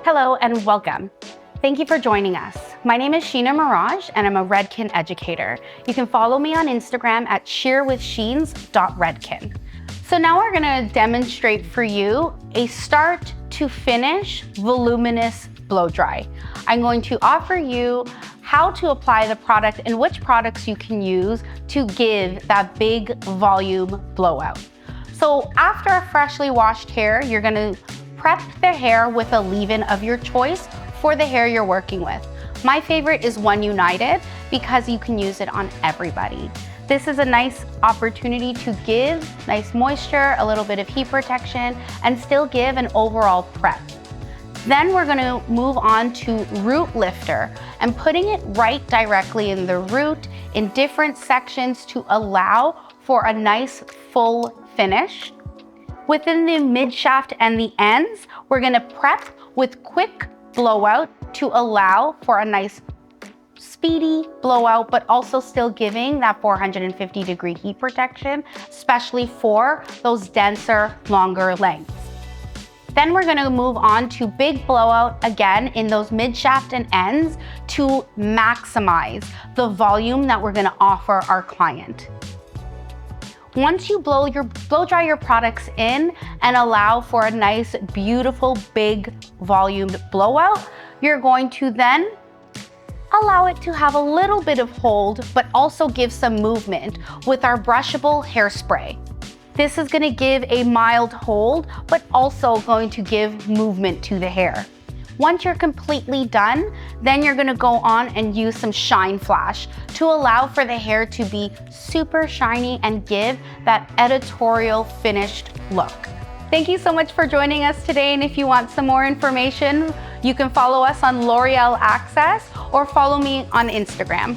Hello and welcome. Thank you for joining us. My name is Sheena Marajh and I'm a Redken Educator. You can follow me on Instagram at sheerwithsheens.redken. So now we're gonna demonstrate for you a start to finish voluminous blow dry. I'm going to offer you how to apply the product and which products you can use to give that big volume blowout. So after a freshly washed hair, you're gonna prep the hair with a leave-in of your choice for the hair you're working with. My favorite is One United because you can use it on everybody. This is a nice opportunity to give nice moisture, a little bit of heat protection, and still give an overall prep. Then we're gonna move on to root lifter and putting it right directly in the root in different sections to allow for a nice full finish. Within the mid shaft and the ends, we're gonna prep with quick blowout to allow for a nice speedy blowout, but also still giving that 450-degree heat protection, especially for those denser, longer lengths. Then we're gonna move on to big blowout again in those mid shaft and ends to maximize the volume that we're gonna offer our client. Once you blow dry your products in and allow for a nice, beautiful, big volumed blowout, you're going to then allow it to have a little bit of hold, but also give some movement with our brushable hairspray. This is gonna give a mild hold, but also going to give movement to the hair. Once you're completely done, then you're gonna go on and use some Shine Flash to allow for the hair to be super shiny and give that editorial finished look. Thank you so much for joining us today, and if you want some more information, you can follow us on L'Oreal Access or follow me on Instagram.